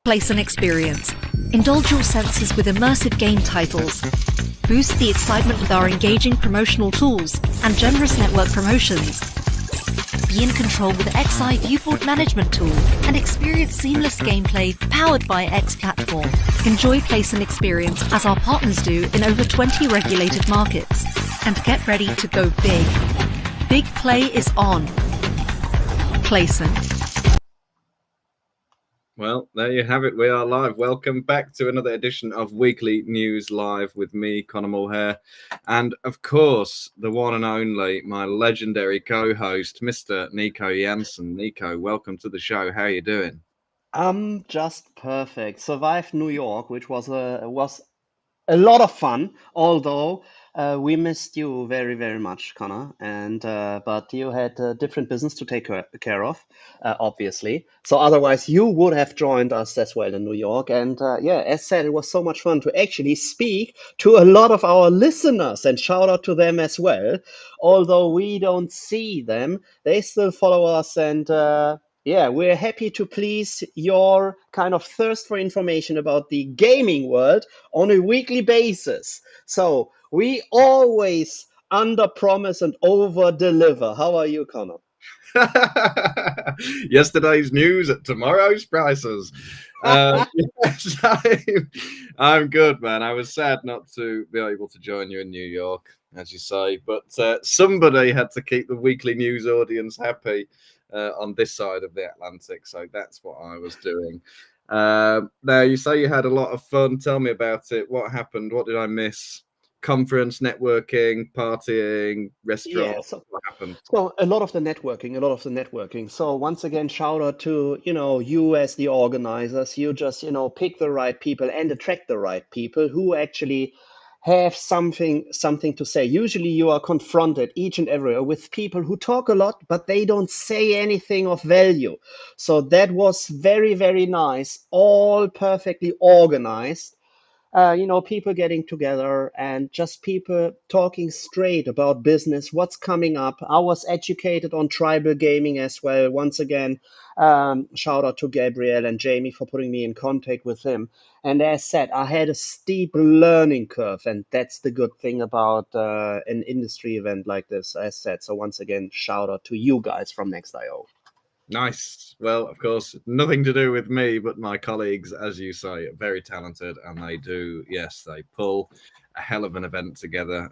Place and experience. Indulge your senses with immersive game titles. Boost the excitement with our engaging promotional tools and generous network promotions. Be in control with XI Viewport Management Tool and experience seamless gameplay powered by X Platform. Enjoy Place and experience as our partners do in over 20 regulated markets. And get ready to go big. Big play is on. Placent. Well, there you have it. We are live. Welcome back to another edition of Weekly News Live with me, Conor Mulhare, and of course, the one and only, my legendary co-host, Mr. Nico Jansen. Nico, welcome to the show. How are you doing? I'm just perfect. Survived New York, which was a lot of fun. Although we missed you very, very much, Connor. And but you had different business to take care of, obviously. So otherwise, you would have joined us as well in New York. And yeah, as said, it was so much fun to actually speak to a lot of our listeners and shout out to them as well. Although we don't see them, they still follow us and. Yeah, we're happy to please your kind of thirst for information about the gaming world on a weekly basis. So we always under promise and over deliver. How are you, Connor? Yesterday's news at tomorrow's prices. Yes, I'm good, man. I was sad not to be able to join you in New York, as you say, but somebody had to keep the weekly news audience happy on this side of the Atlantic, so that's what I was doing. Now, you say you had a lot of fun. Tell me about it. What happened? What did I miss? Conference, networking, partying, restaurants. Yeah, what happened? So a lot of the networking. So once again, shout out to, you as the organizers. You just, pick the right people and attract the right people who actually have something to say. Usually you are confronted each and everywhere with people who talk a lot, but they don't say anything of value. So that was very, very nice, all perfectly organized. People getting together and just people talking straight about business, what's coming up. I was educated on tribal gaming as well. Once again, shout out to Gabriel and Jamie for putting me in contact with him. And as said, I had a steep learning curve, and that's the good thing about an industry event like this, as said. So once again, shout out to you guys from Next.io. Nice. Well, of course, nothing to do with me, but my colleagues, as you say, are very talented, and they do, yes, they pull a hell of an event together.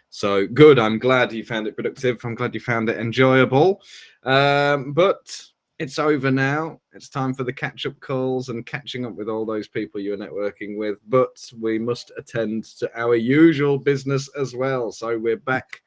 So good. I'm glad you found it productive. I'm glad you found it enjoyable. But it's over now. It's time for the catch-up calls and catching up with all those people you're networking with. But we must attend to our usual business as well. So we're back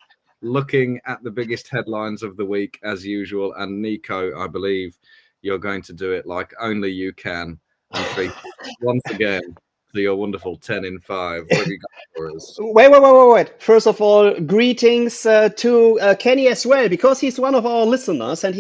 looking at the biggest headlines of the week as usual. And Nico, I believe you're going to do it like only you can. And treat once again to your wonderful 10 in 5. What have you got for us? Wait. First of all, greetings to Kenny as well, because he's one of our listeners, and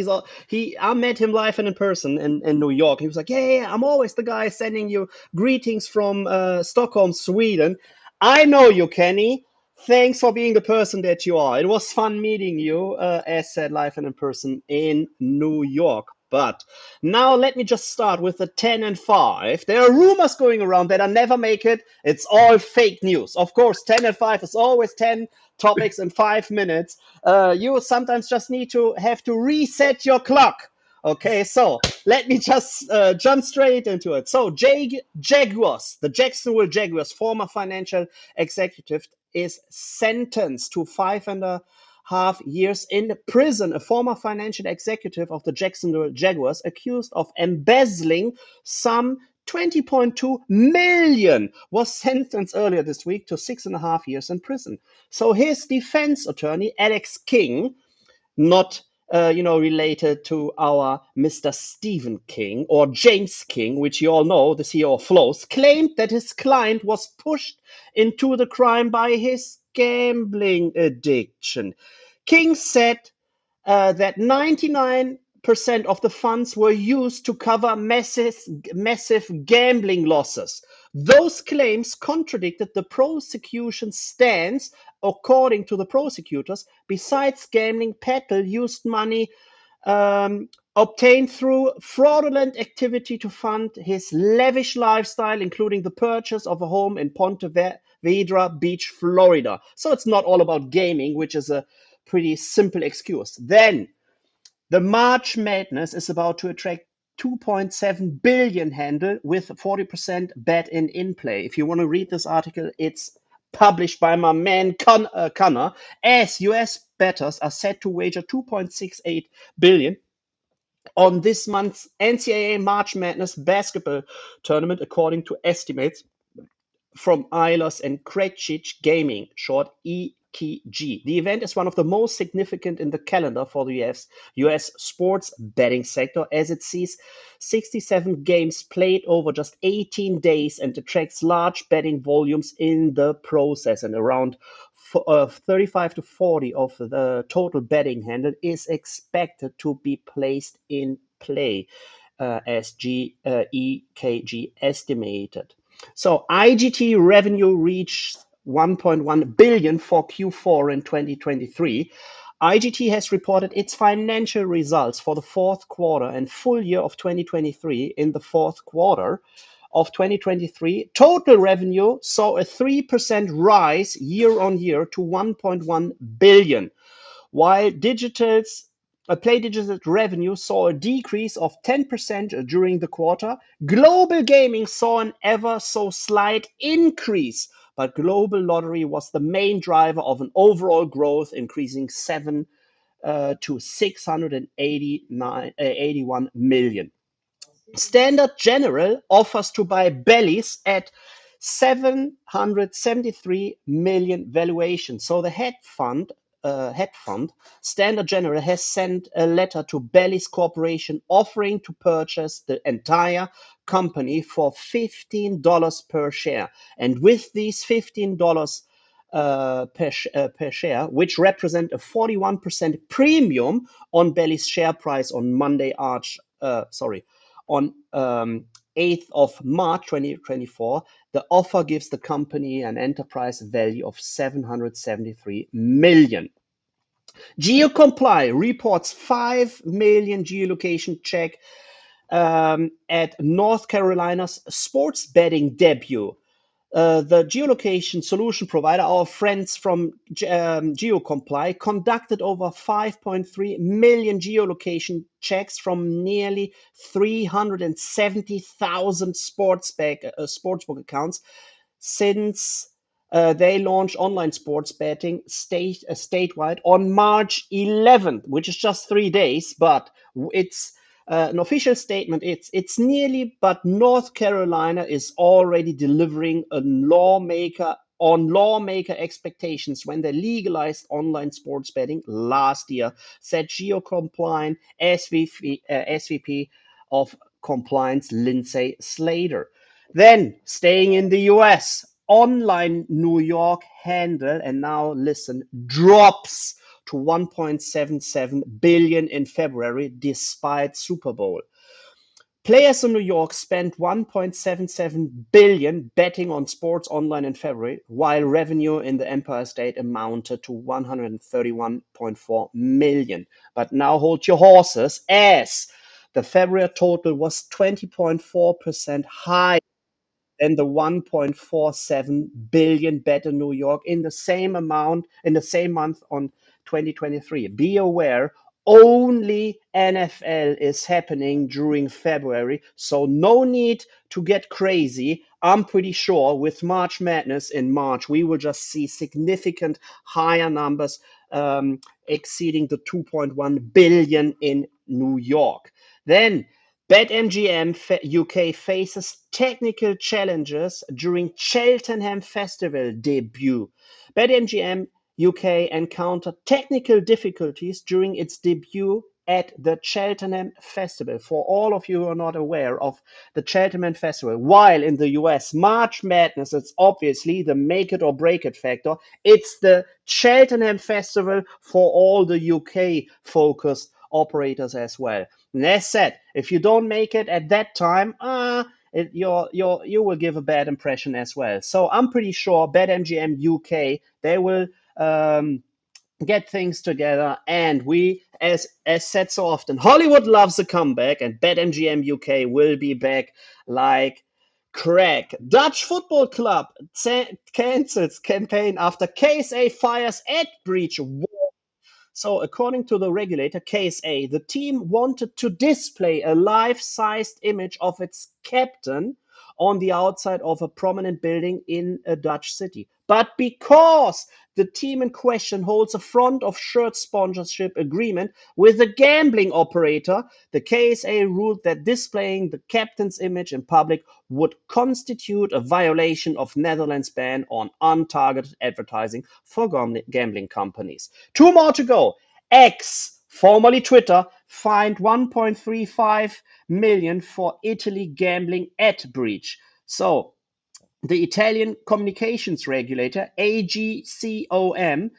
I met him live and in person in New York. He was like, yeah, I'm always the guy sending you greetings from Stockholm, Sweden. I know you, Kenny. Thanks for being the person that you are. It was fun meeting you, as said, live and in person in New York. But now let me just start with the 10 and 5. There are rumors going around that I never make it. It's all fake news. Of course, 10 and 5 is always 10 topics in 5 minutes. You sometimes just need to have to reset your clock. Okay, so let me just jump straight into it. So Jaguars, the Jacksonville Jaguars, former financial executive, is sentenced to 5.5 years in prison. A former financial executive of the Jacksonville Jaguars accused of embezzling some 20.2 million was sentenced earlier this week to 6.5 years in prison. So his defense attorney, Alex King, not related to our Mr. Stephen King or James King, which you all know, the CEO of Flows, claimed that his client was pushed into the crime by his gambling addiction. King said that 99% of the funds were used to cover massive gambling losses. Those claims contradicted the prosecution's stance. According to the prosecutors, besides gambling, Patel used money obtained through fraudulent activity to fund his lavish lifestyle, including the purchase of a home in Ponte Vedra Beach, Florida. So it's not all about gaming, which is a pretty simple excuse. Then the March Madness is about to attract 2.7 billion handle with 40% bet in play. If you want to read this article, it's published by my man Connor, as US bettors are set to wager 2.68 billion on this month's NCAA March Madness basketball tournament, according to estimates from Eilers and Krejcik Gaming, short EKG. The event is one of the most significant in the calendar for the US sports betting sector, as it sees 67 games played over just 18 days and attracts large betting volumes in the process. And around 35 to 40 of the total betting handle is expected to be placed in play, as EKG estimated. So IGT revenue reached 1.1 billion for Q4 in 2023. IGT has reported its financial results for the fourth quarter and full year of 2023. In the fourth quarter of 2023, total revenue saw a 3% rise year on year to 1.1 billion, while PlayDigital revenue saw a decrease of 10% during the quarter. Global gaming saw an ever so slight increase, but global lottery was the main driver of an overall growth, increasing 7 to 681 million. Standard General offers to buy bellies at 773 million valuation. So the hedge fund Standard General has sent a letter to Bellies Corporation offering to purchase the entire company for $15 per share. And with these $15 per share, which represent a 41% premium on Bellies share price on Monday, on 8th of March 2024, the offer gives the company an enterprise value of 773 million. GeoComply reports 5 million geolocation check at North Carolina's sports betting debut. The geolocation solution provider, our friends from GeoComply, conducted over 5.3 million geolocation checks from nearly 370,000 sportsbook accounts since they launched online sports betting statewide on March 11th, which is just 3 days, but it's an official statement. It's nearly, but North Carolina is already delivering on lawmaker expectations when they legalized online sports betting last year, said GeoComply SVP of Compliance Lindsay Slater. Then, staying in the US, online New York handle, and now listen, drops to 1.77 billion in February despite Super Bowl. Players in New York spent 1.77 billion betting on sports online in February, while revenue in the Empire State amounted to 131.4 million. But now hold your horses, as the February total was 20.4% higher than the 1.47 billion bet in New York in the same month on 2023. Be aware, only NFL is happening during February, so no need to get crazy. I'm pretty sure with March Madness in March, we will just see significant higher numbers, exceeding the 2.1 billion in New York. Then BetMGM UK faces technical challenges during Cheltenham Festival debut. BetMGM UK encountered technical difficulties during its debut at the Cheltenham Festival. For all of you who are not aware of the Cheltenham Festival, while in the US, March Madness is obviously the make it or break it factor, it's the Cheltenham Festival for all the UK focused operators as well. And as said, if you don't make it at that time, you will give a bad impression as well. So I'm pretty sure BetMGM UK, they will get things together, and we, as said so often, Hollywood loves a comeback, and BetMGM UK will be back like crack. Dutch Football Club cancels campaign after KSA fires ad breach. So, according to the regulator, KSA, the team wanted to display a life-sized image of its captain on the outside of a prominent building in a Dutch city. But because the team in question holds a front of shirt sponsorship agreement with a gambling operator, the KSA ruled that displaying the captain's image in public would constitute a violation of Netherlands' ban on untargeted advertising for gambling companies. 2 more to go. X, formerly Twitter, fined 1.35 million for Italy gambling ad breach. So, the Italian communications regulator, AGCOM,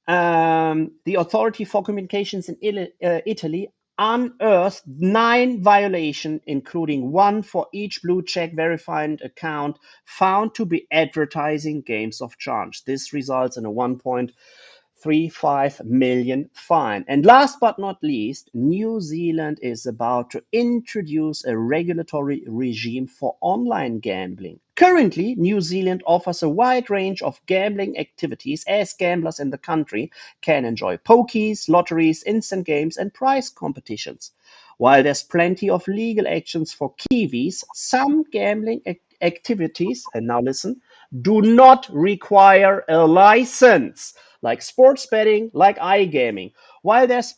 the Authority for Communications in Italy, unearthed 9 violations, including 1 for each blue check verified account found to be advertising games of chance. This results in a 1.35 million fine. And last but not least, New Zealand is about to introduce a regulatory regime for online gambling. Currently, New Zealand offers a wide range of gambling activities as gamblers in the country can enjoy pokies, lotteries, instant games, and prize competitions. While there's plenty of legal actions for Kiwis, some gambling activities, and now listen, do not require a license, like sports betting, like iGaming. While there's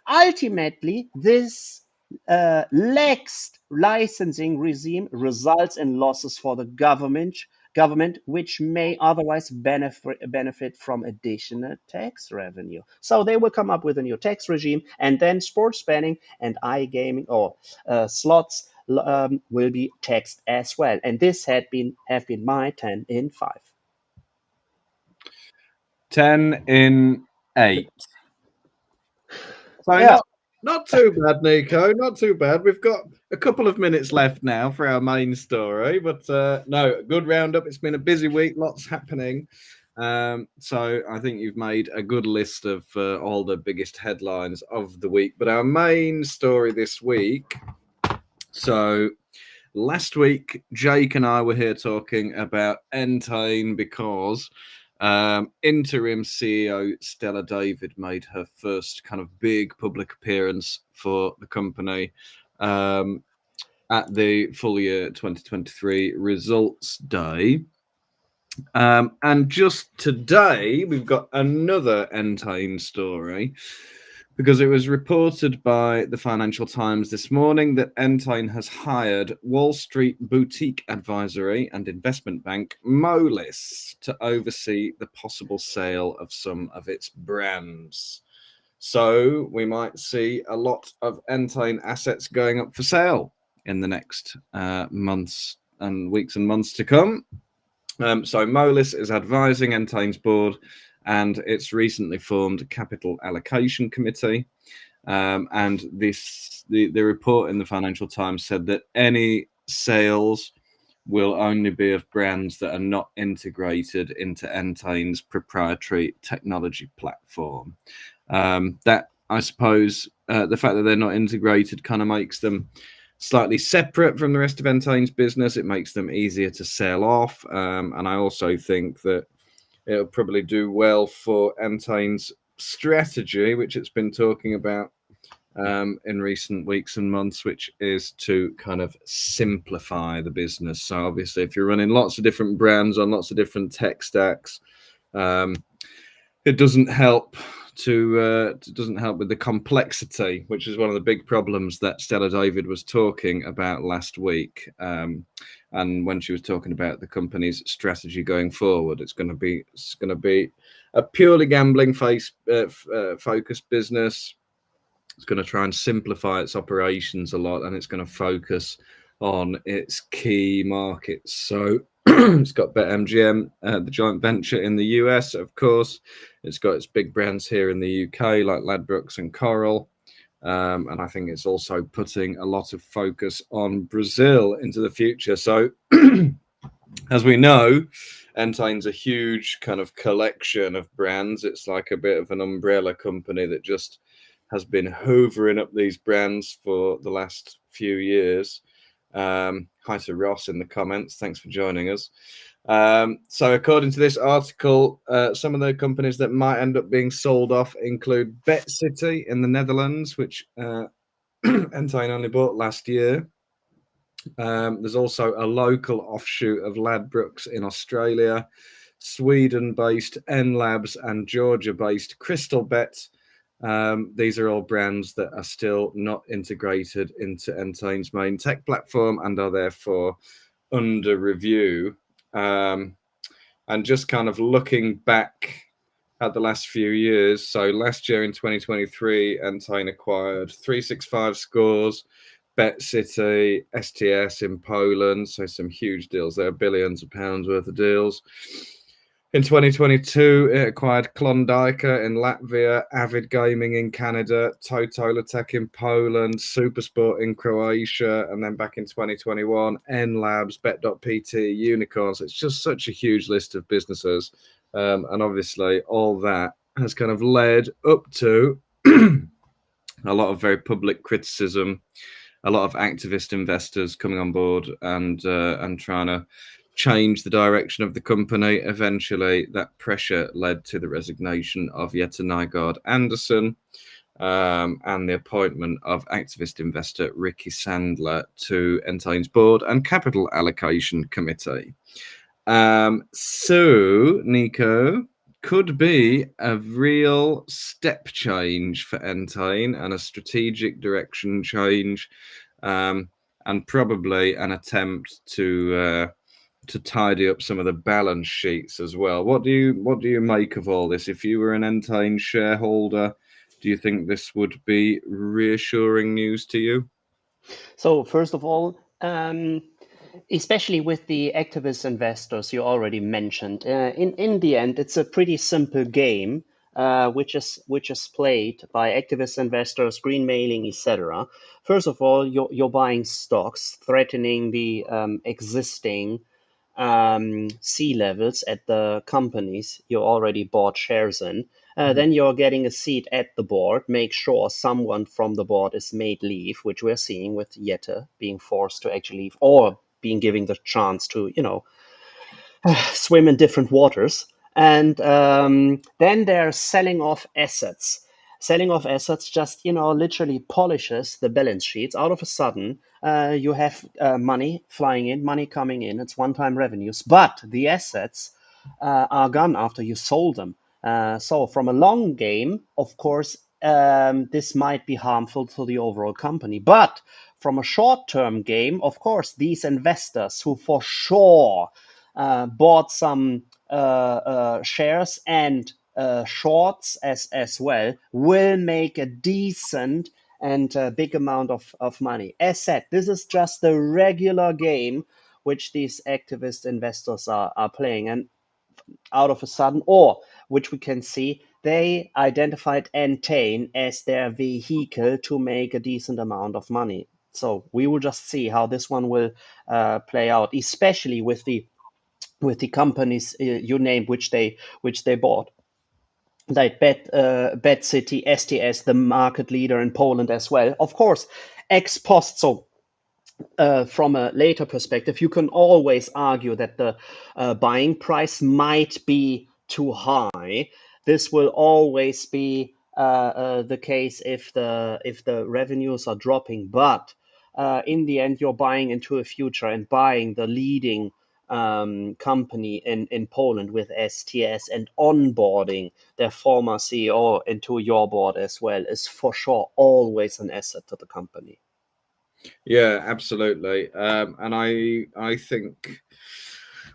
ultimately, this lax licensing regime results in losses for the government, which may otherwise benefit from additional tax revenue. So they will come up with a new tax regime, and then sports betting and iGaming or slots will be taxed as well. And this have been my 10 in 5. 10 in 8. So Yeah. not too bad, Nico. Not too bad. We've got a couple of minutes left now for our main story, but no, good roundup. It's been a busy week, lots happening. So I think you've made a good list of all the biggest headlines of the week. But our main story this week. So last week, Jake and I were here talking about Entain because interim CEO Stella David made her first kind of big public appearance for the company at the full year 2023 results day. And just today, we've got another Entain story because it was reported by the Financial Times this morning that Entain has hired Wall Street boutique advisory and investment bank Moelis to oversee the possible sale of some of its brands. So we might see a lot of Entain assets going up for sale in the next months and weeks and months to come. So Moelis is advising Entain's board and its recently formed capital allocation committee. And the report in the Financial Times said that any sales will only be of brands that are not integrated into Entain's proprietary technology platform. That, I suppose, the fact that they're not integrated kind of makes them slightly separate from the rest of Entain's business. It makes them easier to sell off. And I also think that it'll probably do well for Entain's strategy, which it's been talking about in recent weeks and months, which is to kind of simplify the business. So obviously, if you're running lots of different brands on lots of different tech stacks, it doesn't help with the complexity, which is one of the big problems that Stella David was talking about last week. And when she was talking about the company's strategy going forward, it's going to be a purely gambling focused business. It's going to try and simplify its operations a lot, and it's going to focus on its key markets. So it's got BetMGM, the joint venture in the US, of course. It's got its big brands here in the UK, like Ladbrokes and Coral. And I think it's also putting a lot of focus on Brazil into the future. So As we know, Entain's a huge kind of collection of brands. It's like a bit of an umbrella company that just has been hoovering up these brands for the last few years. Hi to Ross in the comments. Thanks for joining us. So according to this article, some of the companies that might end up being sold off include Bet City in the Netherlands, which Entain only bought last year. There's also a local offshoot of Ladbrokes in Australia, Sweden-based N Labs and Georgia-based Crystal Bet. These are all brands that are still not integrated into Entain's main tech platform and are therefore under review. And just kind of looking back at the last few years, so last year in 2023, Entain acquired 365 Scores, Bet City, STS in Poland, so some huge deals there, billions of pounds worth of deals. In 2022, it acquired Klondike in Latvia, Avid Gaming in Canada, Totolotech in Poland, Supersport in Croatia, and then back in 2021, N Labs, Bet.pt, Unicorns. It's just such a huge list of businesses. And obviously, all that has kind of led up to a lot of very public criticism, a lot of activist investors coming on board and trying to change the direction of the company. Eventually, that pressure led to the resignation of Jette Nygaard Andersen and the appointment of activist investor Ricky Sandler to Entain's board and capital allocation committee. So, Nico, could be a real step change for Entain and a strategic direction change, and probably an attempt to tidy up some of the balance sheets as well. What do you make of all this? If you were an Entain shareholder, do you think this would be reassuring news to you? So first of all, especially with the activist investors you already mentioned, in the end, it's a pretty simple game, which is played by activist investors, green mailing, etc. First of all, you're buying stocks threatening the existing C levels at the companies you already bought shares in. Then you're getting a seat at the board. Make sure someone from the board is made leave, which we're seeing with Jette being forced to actually leave or being given the chance to, swim in different waters. And then they're selling off assets. Selling off assets just, literally polishes the balance sheets. Out of a sudden, you have money flying in, money coming in. It's one-time revenues, but the assets are gone after you sold them. So from a long game, of course, this might be harmful to the overall company. But from a short-term game, of course, these investors who for sure bought some shares and shorts as well will make a decent and big amount of money. As said, this is just the regular game which these activist investors are playing. And out of a sudden, or which we can see, they identified Entain as their vehicle to make a decent amount of money. So we will just see how this one will play out, especially with the companies you named which they bought, like Bet City, STS, the market leader in Poland as well. Of course, ex post. So from a later perspective, you can always argue that the buying price might be too high. This will always be the case if the revenues are dropping. But in the end, you're buying into a future and buying the leading company in Poland with STS and onboarding their former CEO into your board as well is for sure always an asset to the company. Yeah, absolutely. And I think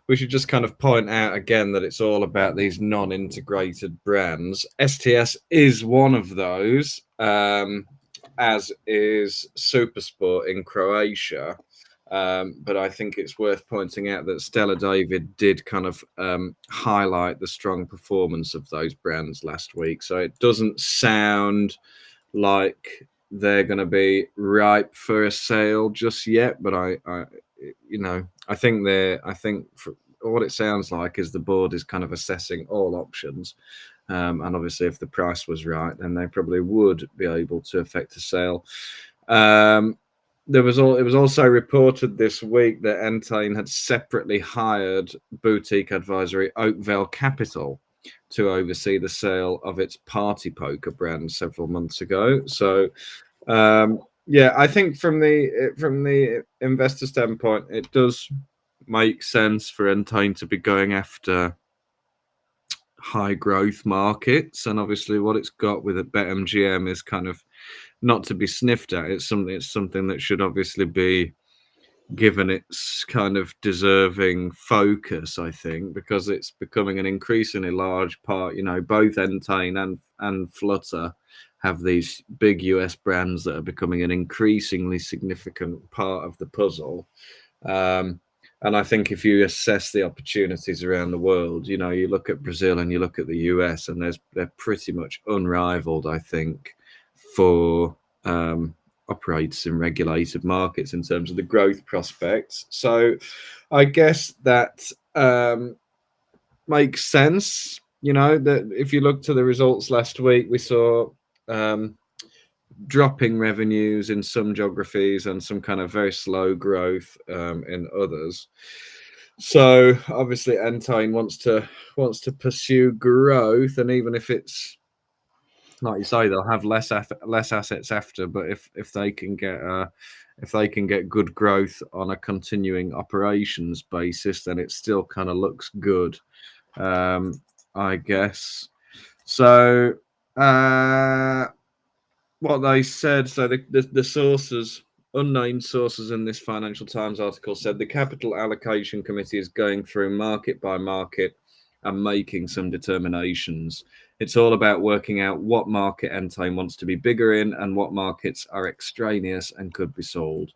we should just kind of point out again that it's all about these non-integrated brands. STS is one of those, as is Supersport in Croatia. But I think it's worth pointing out that Stella David did kind of highlight the strong performance of those brands last week. So it doesn't sound like they're going to be ripe for a sale just yet, but I think for what it sounds like is the board is kind of assessing all options. And obviously, if the price was right, then they probably would be able to effect a sale. It was also reported this week that Entain had separately hired boutique advisory Oakvale Capital to oversee the sale of its party poker brand several months ago. So, I think from the investor standpoint, it does make sense for Entain to be going after high growth markets, and obviously what it's got with a BetMGM is kind of not to be sniffed at. It's something that should obviously be given its kind of deserving focus, I think, because it's becoming an increasingly large part. Both Entain and Flutter have these big US brands that are becoming an increasingly significant part of the puzzle. And I think if you assess the opportunities around the world, you look at Brazil and you look at the US, and they're pretty much unrivaled, I think, for operates in regulated markets in terms of the growth prospects. So I guess that makes sense. That if you look to the results last week, we saw dropping revenues in some geographies and some kind of very slow growth in others. So obviously Entain wants to pursue growth, and even if it's like you say, they'll have less assets after, but if they can get good growth on a continuing operations basis, then it still kind of looks good, I guess. So what they said, so the sources, unnamed sources in this Financial Times article said the Capital Allocation Committee is going through market by market and making some determinations. It's all about working out what market Entain wants to be bigger in and what markets are extraneous and could be sold.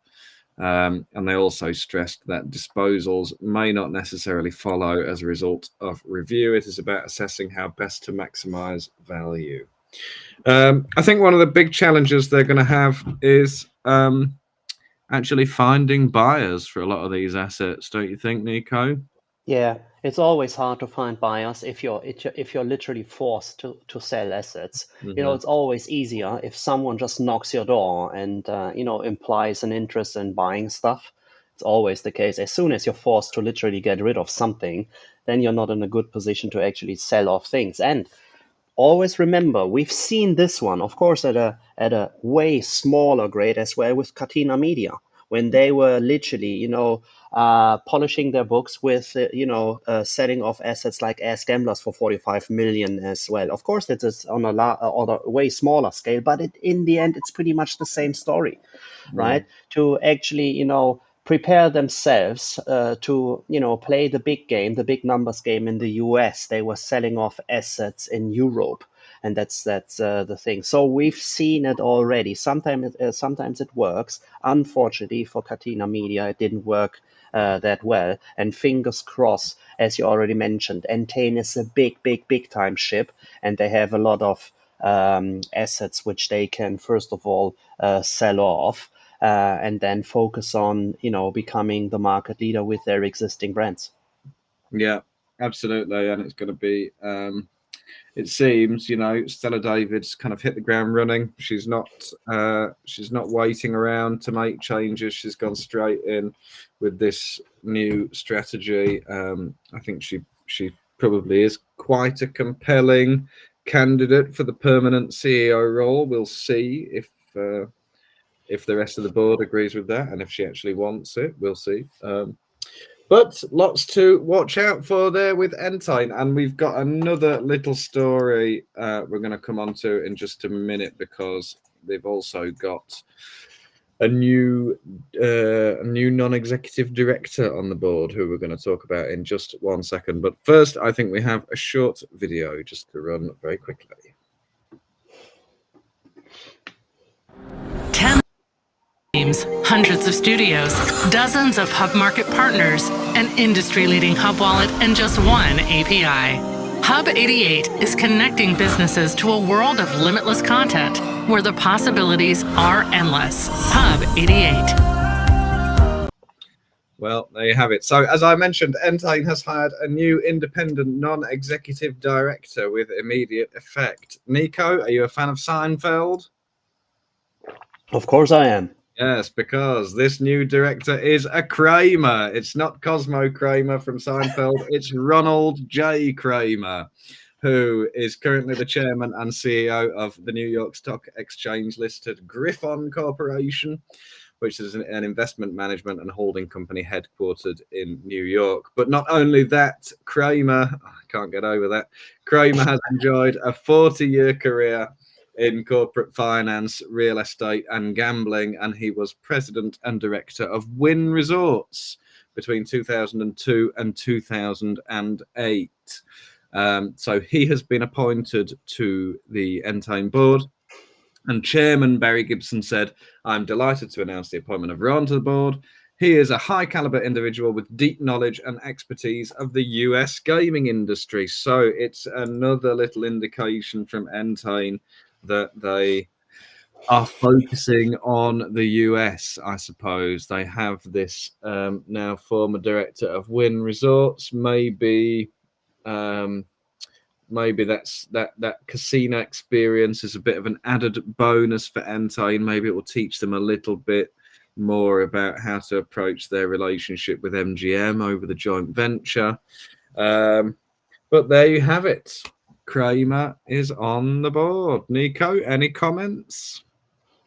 And they also stressed that disposals may not necessarily follow as a result of review. It is about assessing how best to maximize value. I think one of the big challenges they're going to have is actually finding buyers for a lot of these assets, don't you think, Nico? Yeah, it's always hard to find buyers if you're literally forced to sell assets. It's always easier if someone just knocks your door and implies an interest in buying stuff. It's always the case. As soon as you're forced to literally get rid of something, then you're not in a good position to actually sell off things. And always remember, we've seen this one, of course, at a way smaller grade as well with Catena Media, when they were literally, polishing their books with, selling off assets like Ass Gamblers for 45 million as well. Of course, it is on a way smaller scale, but in the end, it's pretty much the same story, right? To actually, prepare themselves to, play the big game, the big numbers game in the US. They were selling off assets in Europe. And that's the thing. So we've seen it already. Sometimes it works. Unfortunately for Catena Media, it didn't work that well. And fingers crossed, as you already mentioned, Entain is a big time ship, and they have a lot of assets which they can first of all sell off, and then focus on becoming the market leader with their existing brands. Yeah, absolutely, and it's going to be. It seems, Stella David's kind of hit the ground running. She's not waiting around to make changes. She's gone straight in with this new strategy. I think she probably is quite a compelling candidate for the permanent CEO role. We'll see if the rest of the board agrees with that, and if she actually wants it, we'll see. But lots to watch out for there with Entain. And we've got another little story we're going to come on to in just a minute, because they've also got a new non-executive director on the board who we're going to talk about in just 1 second. But first, I think we have a short video just to run very quickly. Hundreds of studios, dozens of Hub Market partners, an industry-leading Hub wallet, and just one API. Hub 88 is connecting businesses to a world of limitless content where the possibilities are endless. Hub 88. Well, there you have it. So, as I mentioned, Entain has hired a new independent non-executive director with immediate effect. Nico, are you a fan of Seinfeld? Of course I am. Yes, because this new director is a Kramer. It's not Cosmo Kramer from Seinfeld. It's Ronald J. Kramer, who is currently the chairman and CEO of the New York Stock Exchange listed Griffon Corporation, which is an investment management and holding company headquartered in New York. But not only that, Kramer, I can't get over that, Kramer has enjoyed a 40-year career in corporate finance, real estate, and gambling, and he was president and director of Wynn Resorts between 2002 and 2008. So he has been appointed to the Entain board, and Chairman Barry Gibson said, "I'm delighted to announce the appointment of Ron to the board. He is a high-caliber individual with deep knowledge and expertise of the US gaming industry." So it's another little indication from Entain that they are focusing on the US, I suppose. They have this now former director of Wynn Resorts. Maybe that's that casino experience is a bit of an added bonus for Entain. Maybe it will teach them a little bit more about how to approach their relationship with MGM over the joint venture. But there you have it. Kramer is on the board. Nico, any comments?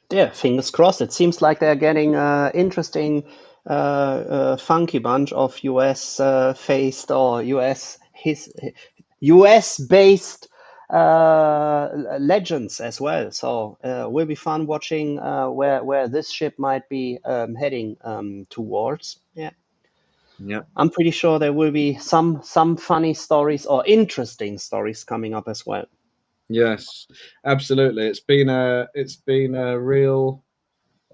Yeah, fingers crossed. It seems like they're getting interesting, funky bunch of US-faced or US-based legends as well. So will be fun watching where this ship might be heading towards. Yeah, I'm pretty sure there will be some funny stories or interesting stories coming up as well. Yes, absolutely. It's been a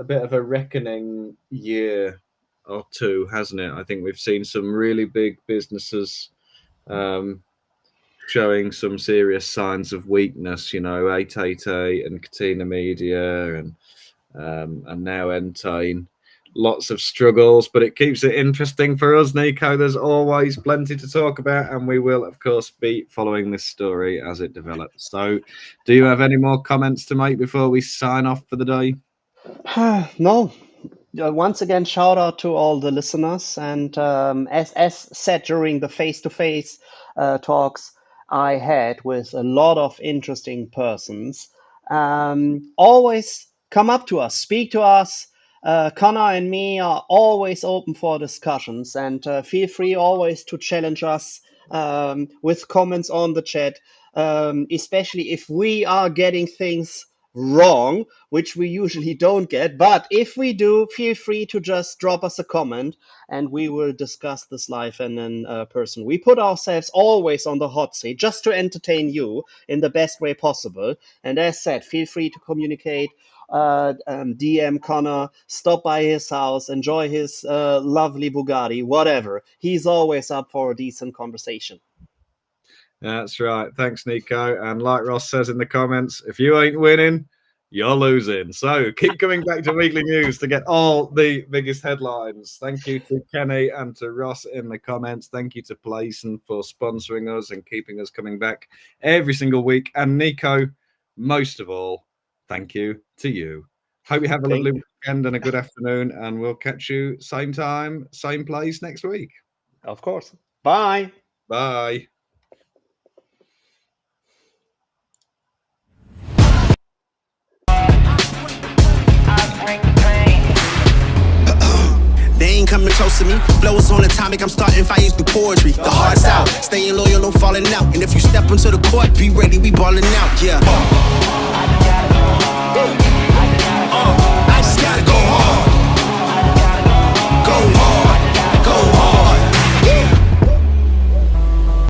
bit of a reckoning year or two, hasn't it? I think we've seen some really big businesses showing some serious signs of weakness. 888 and Catena Media and now Entain. Lots of struggles, but it keeps it interesting for us, Nico. There's always plenty to talk about, and we will, of course, be following this story as it develops. So, do you have any more comments to make before we sign off for the day? No. Once again, shout out to all the listeners. And as said during the face-to-face talks I had with a lot of interesting persons, always come up to us, speak to us. Connor and me are always open for discussions, and feel free always to challenge us with comments on the chat, especially if we are getting things wrong, which we usually don't get. But if we do, feel free to just drop us a comment and we will discuss this live and in person. We put ourselves always on the hot seat just to entertain you in the best way possible. And as said, feel free to communicate. DM Connor, stop by his house, enjoy his lovely Bugatti, whatever. He's always up for a decent conversation. That's right. Thanks, Nico. And like Ross says in the comments, if you ain't winning, you're losing. So keep coming back to Weekly News to get all the biggest headlines. Thank you to Kenny and to Ross in the comments. Thank you to Playson for sponsoring us and keeping us coming back every single week. And Nico, most of all, thank you to you. Hope you have a lovely weekend and a good afternoon, and we'll catch you same time, same place next week. Of course. Bye. Bye. They ain't coming close to me. Flows on atomic, I'm starting fires through poetry. The heart's out, staying loyal, no falling out. And if you step into the court, be ready, we balling out, yeah.